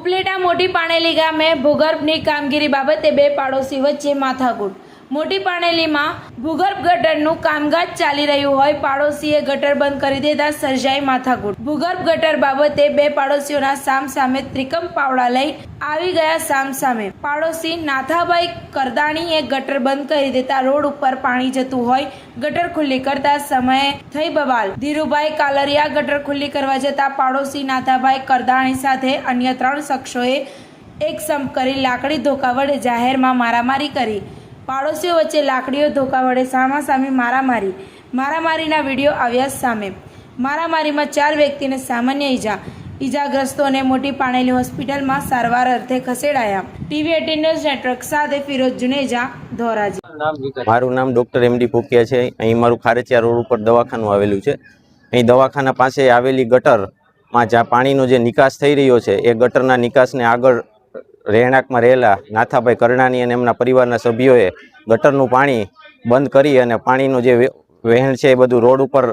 ઉપલેટા મોટી પાણેલી ગામે ભૂગર્ભની કામગીરી બાબતે બે પાડોશી વચ્ચે માથાકૂટ। મોટી પાણેલીમાં ભૂગર્ભ ગટરનું કામકાજ ચાલી રહ્યું હોય પાડોશીએ ગટર બંધ કરી દેતા સર્જાઈ માથાકૂટ। ભૂગર્ભ ગટર બાબતે બે પાડોશીઓના સામસામે ત્રિકમ પાવડા લઈ આવી ગયા સામસામે। પાડોશી નાથાભાઈ કરદાણીએ ગટર બંધ કરી દેતા રોડ ઉપર પાણી જતું હોય ગટર ખુલ્લી કરતા સમયે થઈ બબાલ। ધીરુભાઈ કાલરિયા ગટર ખુલ્લી કરવા જતા પાડોશી નાથાભાઈ કરદાણી સાથે અન્ય 3 શખ્સોએ એક સંપ કરી લાકડી ધોકા વડે જાહેરમાં મારામારી કરી। પાડોશીઓ વચ્ચે લાકડીઓ ધોકા વડે સામાસામી મારામારીના વિડીયો આવ્યા સામે। મારામારીમાં 4 વ્યક્તિને સામાન્ય ઈજાગ્રસ્તોને મોટી પાણેલી હોસ્પિટલમાં સારવાર અર્થે ખસેડાયા। TV18 ન્યૂઝ નેટવર્ક સાથે ફિરોજ જુનેજા, ધોરાજી। મારું નામ ડૉક્ટર MD પોકિયા છે। અહીં મારું ખારેચિયા રોડ ઉપર દવાખાનું આવેલું છે। અહીં દવાખાના પાસે આવેલી ગટરમાં જ્યાં પાણીનો જે નિકાસ થઈ રહ્યો છે એ ગટરના નિકાસને આગળ રહેણાંકમાં રહેલા નાથાભાઈ કરણાની અને એમના પરિવારના સભ્યોએ ગટરનું પાણી બંધ કરી અને પાણીનું જે વહેણ છે એ બધું રોડ ઉપર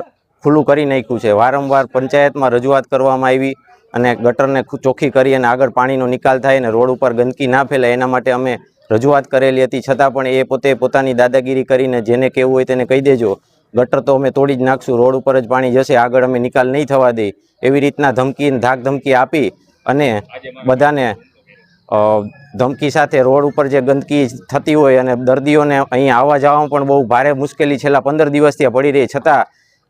ખુલ્લું કરી નાખ્યું છે। વારંવાર પંચાયતમાં રજૂઆત કરવામાં આવી અને ગટરને ચોખ્ખી કરી અને આગળ પાણીનો નિકાલ થાય અને રોડ ઉપર ગંદકી ના ફેલાય એના માટે અમે રજૂઆત કરેલી હતી। છતાં પણ એ પોતે પોતાની દાદાગીરી કરીને જેને કહેવું હોય તેને કહી દેજો, ગટર તો અમે તોડી જ નાખશું, રોડ ઉપર જ પાણી જશે, આગળ અમે નિકાલ નહીં થવા દઈએ, એવી રીતના ધાક ધમકી આપી અને બધાને ધમકી સાથે રોડ ઉપર જે ગંદકી થતી હોય અને દર્દીઓને અહીં આવવા જવામાં પણ બહુ ભારે મુશ્કેલી છેલ્લા 15 દિવસથી પડી રહી, છતાં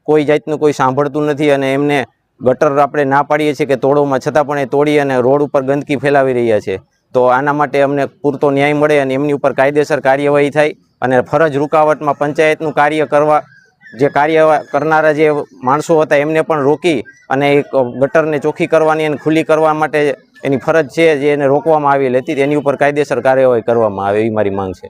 કોઈ જાતનું કોઈ સાંભળતું નથી અને એમને ગટર આપણે ના પાડીએ છીએ કે તોડોમાં, છતાં પણ એ તોડી અને રોડ ઉપર ગંદકી ફેલાવી રહ્યા છે। તો આના માટે અમને પૂરતો ન્યાય મળે અને એમની ઉપર કાયદેસર કાર્યવાહી થાય અને ફરજ રૂકાવટમાં પંચાયતનું કાર્ય કરવા જે કાર્ય કરનારા જે માણસો હતા એમને પણ રોકી અને એક ગટરને ચોખ્ખી કરવાની અને ખુલ્લી કરવા માટે એની ફરજ છે જે એને રોકવામાં આવેલી હતી તેની ઉપર કાયદેસર કાર્યવાહી કરવામાં આવે એવી મારી માંગ છે।